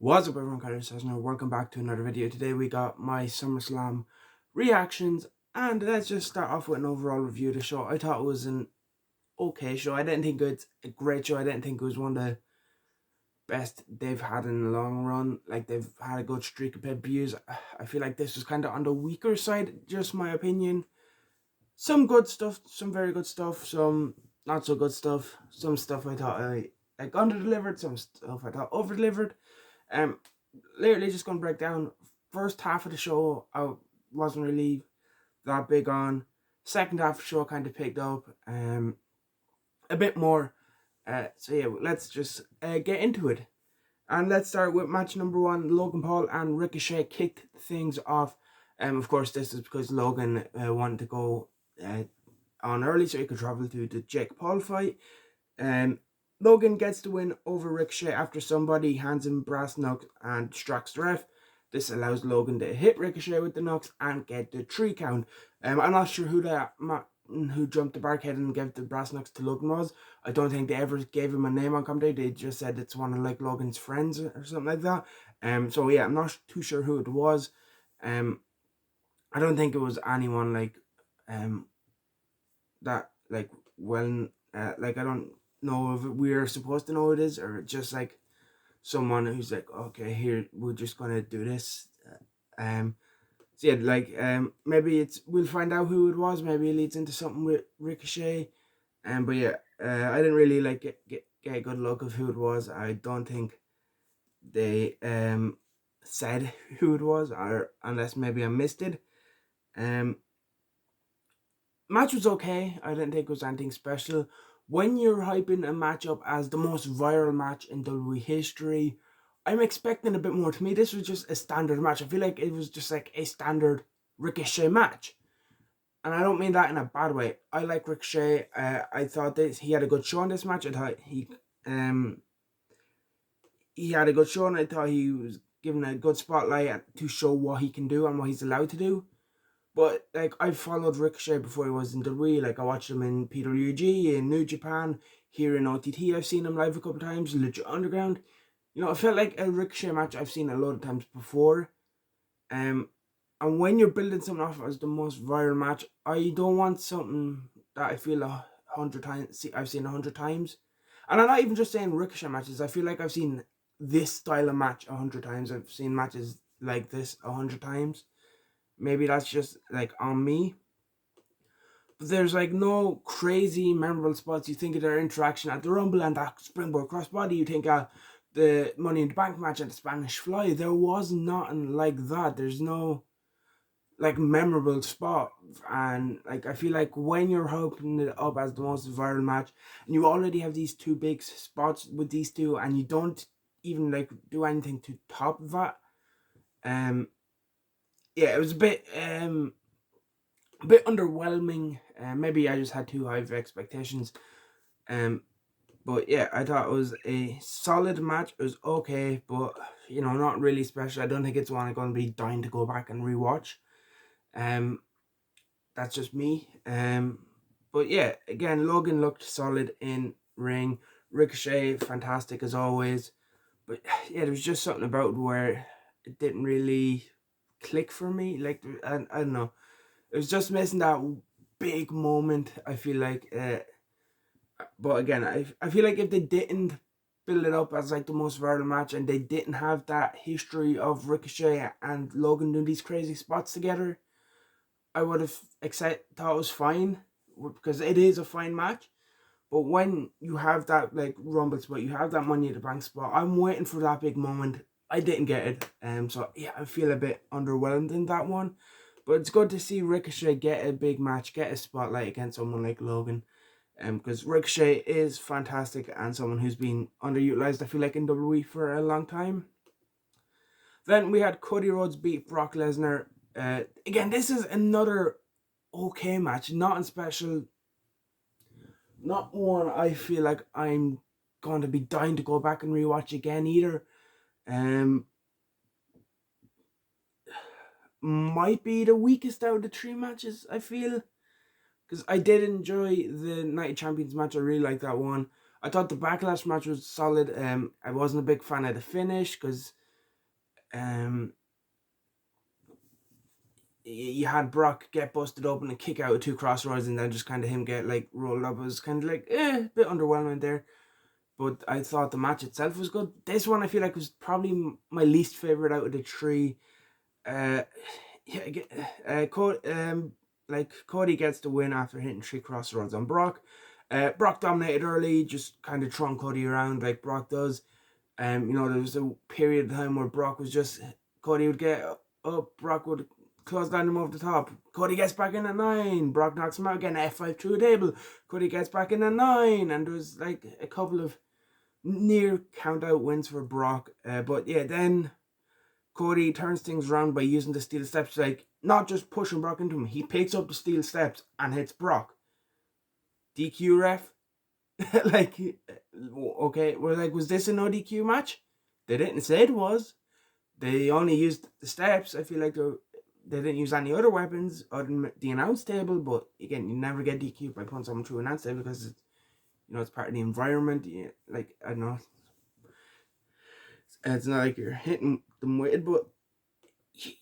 What's up everyone, Carter Session. Welcome back to another video. Today we got my SummerSlam reactions, and let's just start off with an overall review of the show. I thought it was an okay show. I didn't think it's a great show. I didn't think it was one of the best they've had in the long run. Like, they've had a good streak of pay-per-views. I feel like this was kind of on the weaker side, just my opinion. Some good stuff, some very good stuff, some not so good stuff. Some stuff I thought I like under-delivered, some stuff I thought over-delivered. Um, Literally just gonna break down. First half of the show, I wasn't really that big on. Second half of the show kind of picked up a bit more. So yeah, let's just get into it. And let's start with match number one. Logan Paul and Ricochet kicked things off. Of course, this is because Logan wanted to go on early so he could travel to the Jake Paul fight. Logan gets the win over Ricochet after somebody hands him brass knucks and distracts the ref. This allows Logan to hit Ricochet with the knucks and get the 3 count. I'm not sure who jumped the barricade and gave the brass knucks to Logan was. I don't think they ever gave him a name on commentary. They just said it's one of like Logan's friends or something like that. So yeah, I'm not too sure who it was. I don't think it was anyone like that like like I don't know if we're supposed to know who it is, or just like someone who's like, okay, here, we're just gonna do this. So yeah, like maybe we'll find out who it was. Maybe it leads into something with Ricochet. But yeah, I didn't really like get a good look of who it was. I don't think they said who it was, or unless maybe I missed it. Match was okay. I didn't think it was anything special. When you're hyping a match up as the most viral match in WWE history, I'm expecting a bit more. To me, this was just a standard match. I feel like it was just like a standard Ricochet match. And I don't mean that in a bad way. I like Ricochet. I thought that he had a good show in this match. I thought he had a good show, and I thought he was given a good spotlight to show what he can do and what he's allowed to do. But like, I followed Ricochet before he was in WWE. Like, I watched him in PWG, in New Japan, here in OTT. I've seen him live a couple times, Legit Underground. You know, it felt like a Ricochet match I've seen a lot of times before. And when you're building something off as the most viral match, I don't want something that I feel 100 times. I've seen 100 times, and I'm not even just saying Ricochet matches. I feel like I've seen this style of match 100 times. I've seen matches like this 100 times. Maybe that's just like on me. But there's like no crazy memorable spots. You think of their interaction at the Rumble and that springboard crossbody. You think the Money in the Bank match and the Spanish Fly. There was nothing like that. There's no like memorable spot. And like, I feel like when you're hoping it up as the most viral match, and you already have these two big spots with these two, and you don't even like do anything to top that. Yeah, it was a bit underwhelming. Maybe I just had too high of expectations. But yeah, I thought it was a solid match. It was okay, but you know, not really special. I don't think it's one I'm going to be dying to go back and rewatch. That's just me. But yeah, again, Logan looked solid in ring. Ricochet, fantastic as always. But yeah, there was just something about where it didn't really click for me. Like, I don't know. It was just missing that big moment, I feel like. But again, I feel like if they didn't build it up as like the most viral match, and they didn't have that history of Ricochet and Logan doing these crazy spots together, I would have thought it was fine, because it is a fine match. But when you have that like Rumble spot, you have that Money in the Bank spot, I'm waiting for that big moment. I didn't get it. So yeah, I feel a bit underwhelmed in that one. But it's good to see Ricochet get a big match, get a spotlight against someone like Logan. Because Ricochet is fantastic and someone who's been underutilized, I feel like, in WWE for a long time. Then we had Cody Rhodes beat Brock Lesnar. Again, this is another okay match, nothing special. Not one I feel like I'm going to be dying to go back and rewatch again either. Might be the weakest out of the 3 matches, I feel. Because I did enjoy the Night of Champions match. I really liked that one. I thought the Backlash match was solid. I wasn't a big fan of the finish, because You had Brock get busted open and kick out with 2 crossroads, and then just kind of him get like rolled up. It was kind of like a bit underwhelming there. But I thought the match itself was good. This one I feel like was probably my least favorite out of the 3. Cody gets the win after hitting 3 crossroads on Brock. Brock dominated early, just kind of throwing Cody around like Brock does. There was a period of time where Brock was just, Cody would get up, Brock would close down him over the top. Cody gets back in at 9. Brock knocks him out again, F5 through a table. Cody gets back in at 9, and there was like a couple of near count out wins for Brock. But yeah, then Cody turns things around by using the steel steps, like not just pushing Brock into him. He picks up the steel steps and hits Brock. DQ ref. Okay, was this a no DQ match? They didn't say it was. They only used the steps. I feel like they didn't use any other weapons other than the announce table. But again, you never get DQ'd by putting someone through an announce table because it's part of the environment. I don't know. It's not like you're hitting them with it, but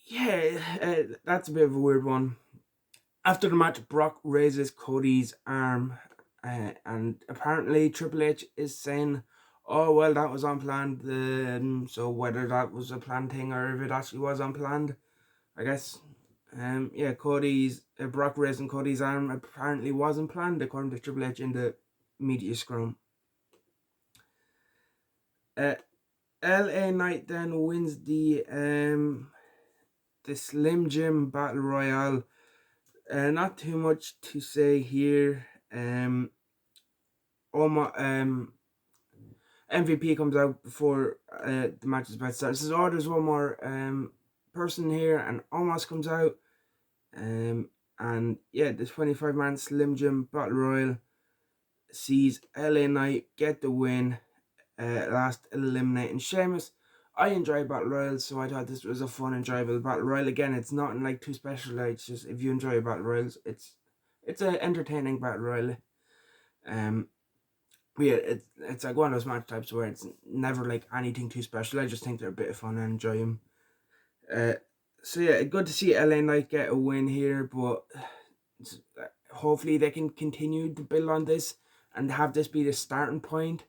yeah, that's a bit of a weird one. After the match, Brock raises Cody's arm, and apparently Triple H is saying, "Oh well, that was unplanned." So whether that was a planned thing or if it actually was unplanned, I guess. Brock raising Cody's arm apparently wasn't planned, according to Triple H in the media scrum. LA Knight then wins the Slim Jim Battle Royale. Not too much to say here. MVP comes out before the match is about to start. It says, "Oh, there's one more person here," and Omos comes out. And yeah, the 25-man Slim Jim Battle Royal sees LA Knight get the win, last eliminating Sheamus. I enjoy Battle Royals, so I thought this was a fun, enjoyable Battle Royal. Again, it's not like too special. It's just, if you enjoy Battle Royals, it's an entertaining Battle Royal. Yeah, it's like one of those match types where it's never like anything too special. I just think they're a bit of fun and enjoy them. So yeah, good to see LA Knight get a win here, but hopefully they can continue to build on this and have this be the starting point,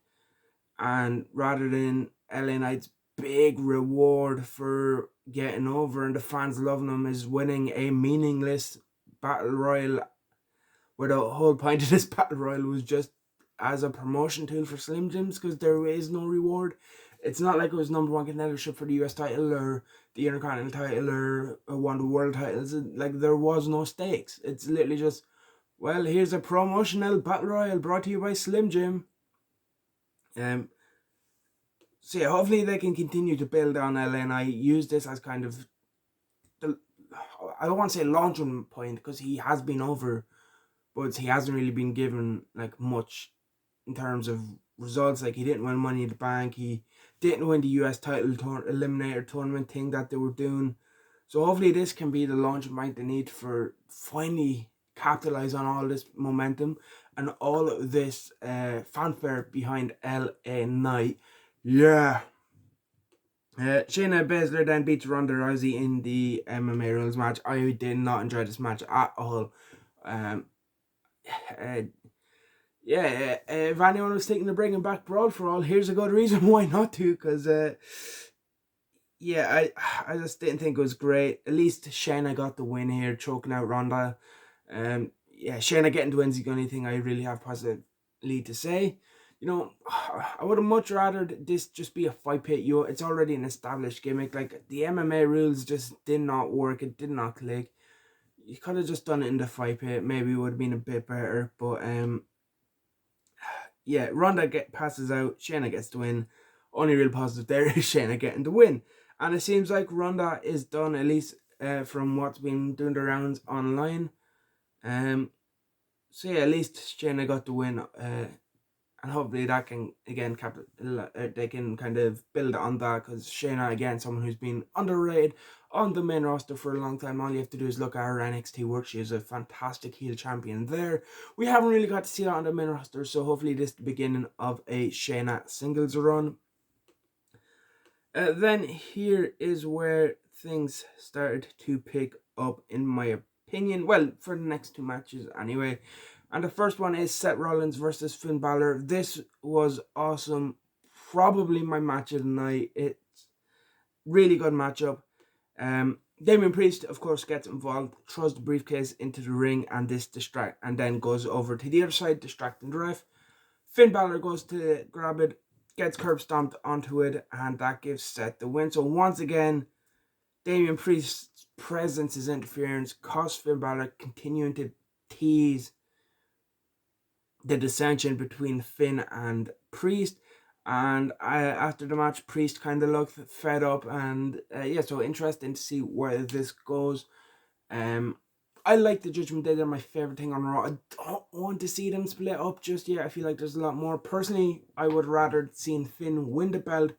and rather than LA Knight's big reward for getting over and the fans loving him is winning a meaningless battle royal, where the whole point of this battle royal was just as a promotion tool for Slim Jims, because there is no reward. It's not like it was number 1 contendership for the US title or the Intercontinental title or one of the world titles. Like, there was no stakes. It's literally just, well, here's a promotional battle royal brought to you by Slim Jim. So yeah, hopefully they can continue to build on LA, and I use this as kind of I don't want to say launching point, because he has been over, but he hasn't really been given like much in terms of results. Like, he didn't win Money in the Bank, he didn't win the US title eliminator tournament thing that they were doing. So hopefully this can be the launching point they need for finally capitalize on all this momentum and all of this fanfare behind LA Knight. Yeah. Shayna Baszler then beats Ronda Rousey in the MMA rules match. I did not enjoy this match at all. If anyone was thinking of bringing back Brawl for All, here's a good reason why not to, because I just didn't think it was great. At least Shayna got the win here, choking out Ronda. Shayna getting the wins is the only thing I really have positively to say. I would have much rather this just be a fight pit. It's already an established gimmick. Like, the MMA rules just did not work. It did not click. You could have just done it in the fight pit. Maybe it would have been a bit better. But Ronda passes out. Shayna gets the win. Only real positive there is Shayna getting the win. And it seems like Ronda is done, at least from what's been doing the rounds online. So yeah, at least Shayna got the win. And hopefully that can, again, they can kind of build on that, because Shayna, again, someone who's been underrated on the main roster for a long time. All you have to do is look at her NXT work. She is a fantastic heel champion there. We haven't really got to see that on the main roster, so hopefully this is the beginning of a Shayna singles run. Then here is where things started to pick up, in my opinion. Well, for the next two matches anyway. And the first one is Seth Rollins versus Finn Balor. This was awesome. Probably my match of the night. It's really good matchup. Damian Priest, of course, gets involved, throws the briefcase into the ring, and then goes over to the other side, distracting the ref. Finn Balor goes to grab it, gets curb stomped onto it, and that gives Seth the win. So once again, Damian Priest's presence, his interference, cost Finn Balor, continuing to tease the dissension between Finn and Priest. And after the match, Priest kind of looked fed up, and so interesting to see where this goes. I like the Judgment Day. They're my favorite thing on Raw. I don't want to see them split up just yet. I feel like there's a lot more. Personally, I would rather seen Finn win the belt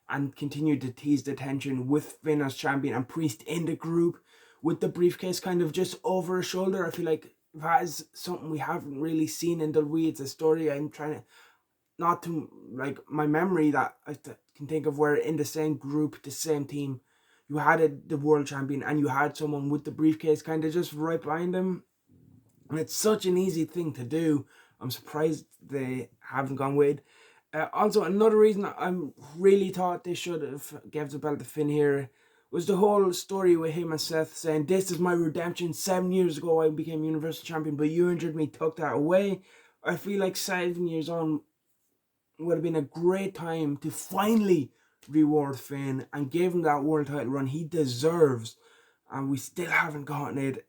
and continue to tease the tension with Finn as champion and Priest in the group with the briefcase kind of just over his shoulder. I feel like that is something we haven't really seen in WWE. It's a story I'm trying to, not to, like, my memory that I can think of, where in the same group, the same team, you had the world champion and you had someone with the briefcase kind of just right behind him. And it's such an easy thing to do. I'm surprised they haven't gone with. Also, another reason I really thought they should have gave the belt to Finn here was the whole story with him and Seth saying, "This is my redemption. 7 years ago I became Universal Champion, but you injured me, took that away." I feel like 7 years on would have been a great time to finally reward Finn and give him that world title run he deserves. And we still haven't gotten it.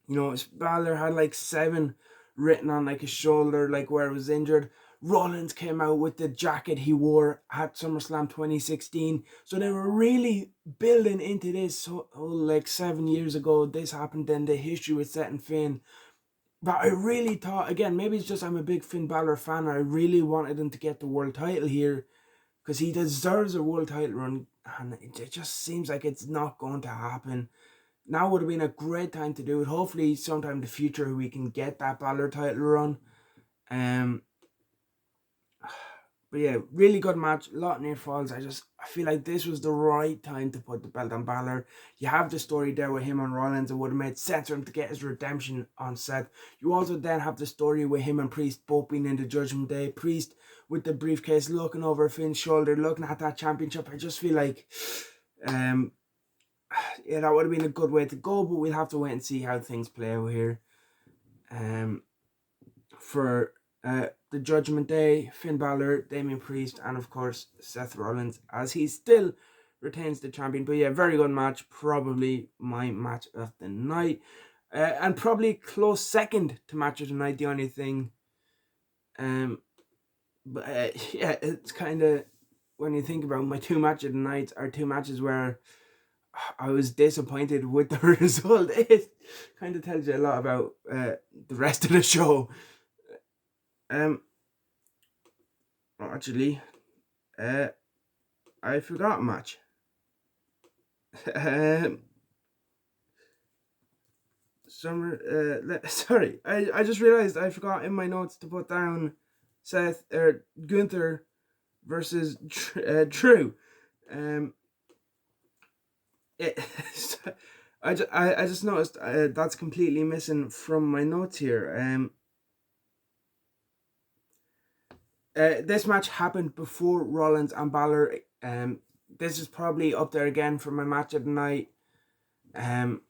Balor had like 7 written on like his shoulder, like where it was injured. Rollins came out with the jacket he wore at SummerSlam 2016. So they were really building into this whole, like 7 years ago, this happened, then the history with Seth and Finn. But I really thought, again, maybe it's just I'm a big Finn Balor fan. I really wanted him to get the world title here because he deserves a world title run. And it just seems like it's not going to happen. Now would have been a great time to do it. Hopefully sometime in the future we can get that Balor title run. But yeah, really good match, a lot of near falls. I feel like this was the right time to put the belt on Balor. You have the story there with him and Rollins. It would have made sense for him to get his redemption on Seth. You also then have the story with him and Priest both being in the Judgment Day. Priest with the briefcase, looking over Finn's shoulder, looking at that championship. I just feel like that would have been a good way to go, but we'll have to wait and see how things play out here. For the Judgment Day, Finn Balor, Damian Priest, and of course Seth Rollins, as he still retains the champion. But yeah, very good match. Probably my match of the night. And probably close second to match of the night. The only thing. Yeah, it's kind of, when you think about my 2 matches of the night, are 2 matches where I was disappointed with the result. It kind of tells you a lot about the rest of the show. Actually, I forgot a match. Sorry, I just realized I forgot in my notes to put down Seth Gunther versus Drew. I just noticed that's completely missing from my notes here. This match happened before Rollins and Balor. This is probably up there again for my match of the night. For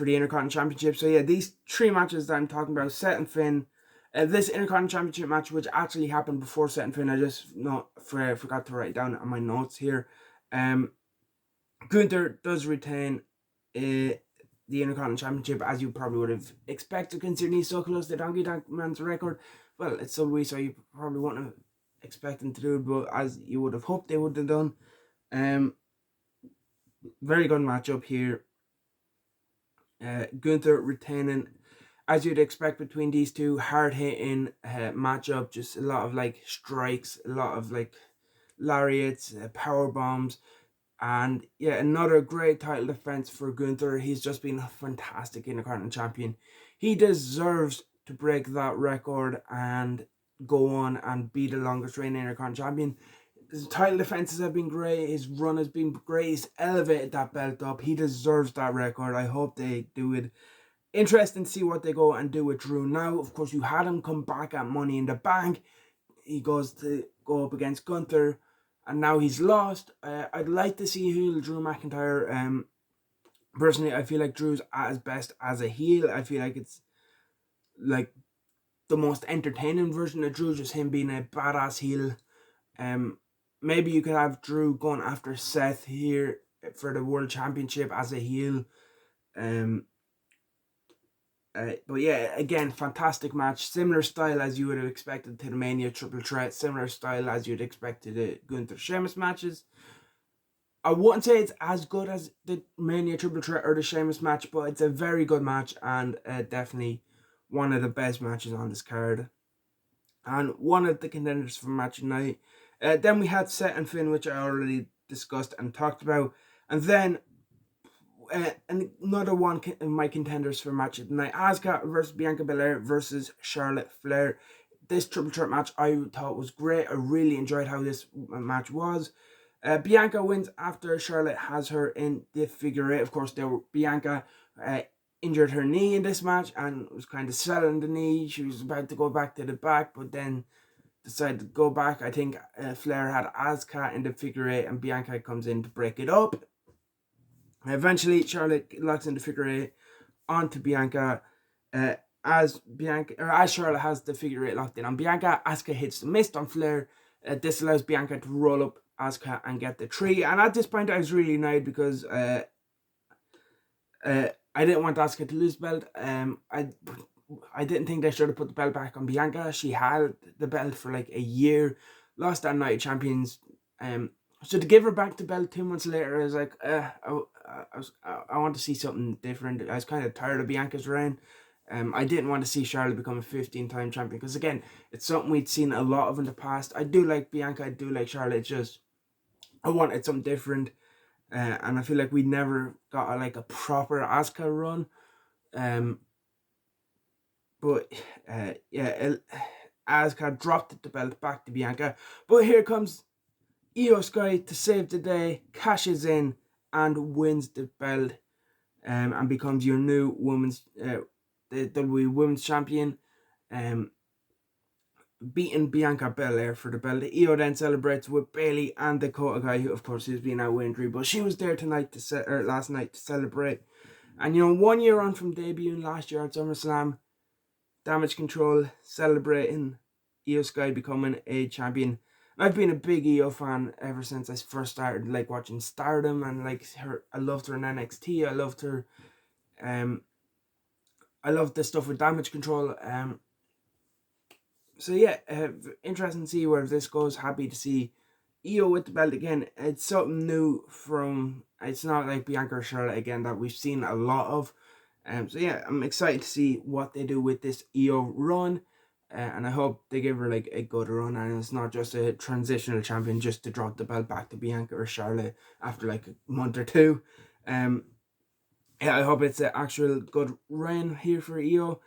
the Intercontinental Championship. So yeah, these 3 matches that I'm talking about, Seth and Finn. This Intercontinental Championship match, which actually happened before Seth and Finn, I just forgot to write it down on my notes here. Gunther does retain the Intercontinental Championship, as you probably would have expected, considering he's so close to Donkey Kong Man's record. Well, it's so weak, so you probably wouldn't expect him to do it, but as you would have hoped they would have done. Very good matchup here. Gunther retaining, as you'd expect between these two, hard-hitting matchup. Just a lot of like strikes, a lot of like lariats, power bombs. And yeah, another great title defense for Gunther. He's just been a fantastic Intercontinental Champion. He deserves to break that record and go on and be the longest reigning Intercontinental Champion. his title defenses have been great. His run has been great. He's elevated that belt up. He deserves that record. I hope they do it. Interesting to see what they go and do with Drew now. Of course, you had him come back at Money in the Bank. He goes to go up against Gunther, and now he's lost. I'd like to see heel Drew McIntyre. Personally, I feel like Drew's at his best as a heel. I feel like it's like the most entertaining version of Drew, just him being a badass heel. Maybe you could have Drew going after Seth here for the World Championship as a heel. But yeah, again, fantastic match. Similar style as you would have expected to the Mania Triple Threat. Similar style as you'd expect to the Gunther Sheamus matches. I wouldn't say it's as good as the Mania Triple Threat or the Sheamus match, but it's a very good match and definitely one of the best matches on this card. And one of the contenders for match tonight. Then we had Seth and Finn, which I already discussed and talked about. And then another one of my contenders for match of the night, Asuka versus Bianca Belair versus Charlotte Flair. This triple threat match I thought was great. I really enjoyed how this match was. Bianca wins after Charlotte has her in the figure eight. Of course, Bianca injured her knee in this match and was kind of selling the knee. She was about to go back to the back, but then decided to go back. I think Flair had Asuka in the figure eight and Bianca comes in to break it up. Eventually, Charlotte locks in the figure eight onto Bianca. As Charlotte has the figure eight locked in on Bianca, Asuka hits the mist on Flair. This allows Bianca to roll up Asuka and get the tree. And at this point, I was really annoyed because I didn't want Asuka to lose the belt. I didn't think they should have put the belt back on Bianca. She had the belt for like a year, lost that Night of Champions. So to give her back the belt 2 months later, I was like, I want to see something different. I was kind of tired of Bianca's reign. I didn't want to see Charlotte become a 15-time champion because, again, it's something we'd seen a lot of in the past. I do like Bianca, I do like Charlotte. It's just I wanted something different, and I feel like we never got a proper Asuka run. But Asuka dropped the belt back to Bianca. But here comes Io Sky to save the day, cashes in and wins the belt, and becomes your new the WWE Women's Champion, beating Bianca Belair for the belt. Io then celebrates with Bayley and Dakota Kai, who of course has been out with injury, but she was there last night to celebrate. And 1 year on from debuting last year at SummerSlam, Damage Control celebrating Io Sky becoming a champion. I've been a big Io fan ever since I first started watching Stardom, and I loved her in NXT. I loved her. I loved the stuff with Damage Control. So yeah, interesting to see where this goes. Happy to see Io with the belt again. It's something new it's not like Bianca or Charlotte again that we've seen a lot of. So yeah, I'm excited to see what they do with this Io run. And I hope they give her a good run, and it's not just a transitional champion just to drop the belt back to Bianca or Charlotte after a month or two. Yeah, I hope it's an actual good reign here for Io.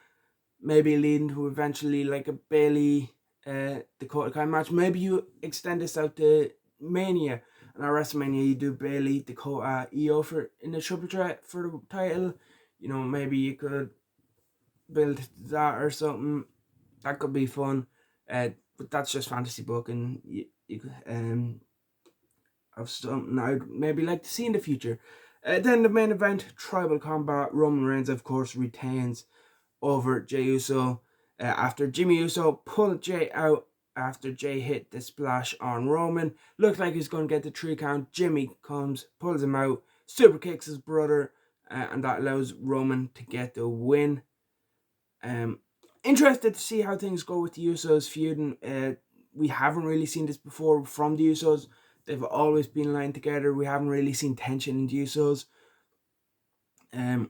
Maybe leading to eventually a Bayley Dakota Kai match. Maybe you extend this out to Mania, and at WrestleMania you do Bayley, Dakota, Io in the triple threat for the title. Maybe you could build that or something. That could be fun, but that's just fantasy booking. You could of something I'd maybe like to see in the future. Then the main event, Tribal Combat. Roman Reigns, of course, retains over Jey Uso after Jimmy Uso pulled Jey out after Jey hit the splash on Roman. Looked like he's going to get the 3 count. Jimmy comes, pulls him out, super kicks his brother, and that allows Roman to get the win. Interested to see how things go with the Usos feuding. We haven't really seen this before from the Usos. They've always been lying together. We haven't really seen tension in the Usos. So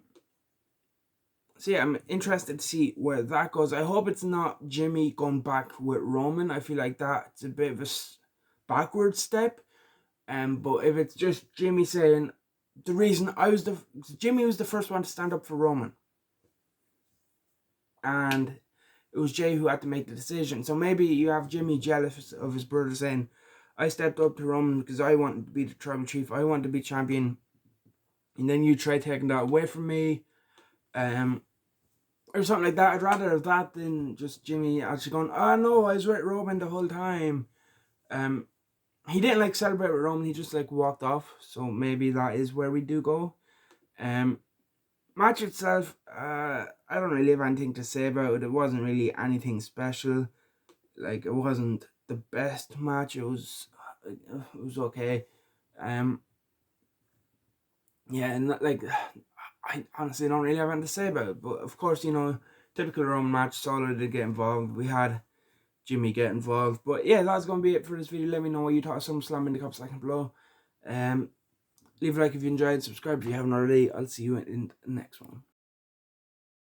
yeah, I'm interested to see where that goes. I hope it's not Jimmy going back with Roman. I feel like that's a bit of a backward step. But if it's just Jimmy saying, the reason Jimmy was the first one to stand up for Roman, and it was Jey who had to make the decision. So maybe you have Jimmy jealous of his brother saying, I stepped up to Roman because I wanted to be the tribal chief. I wanted to be champion. And then you try taking that away from me. Or something like that. I'd rather have that than just Jimmy actually going, oh no, I was with Roman the whole time. He didn't like celebrate with Roman, he just like walked off. So maybe that is where we do go. Match itself, I don't really have anything to say about it. It wasn't really anything special. Like, it wasn't the best match. It was okay. Yeah, and like, I honestly don't really have anything to say about it. But of course, you know, typical Roman match, Solid did get involved. We had Jimmy get involved. But yeah, that's going to be it for this video. Let me know what you thought of SummerSlam in the comments section below. Leave a like if you enjoyed, subscribe if you haven't already. I'll see you in the next one.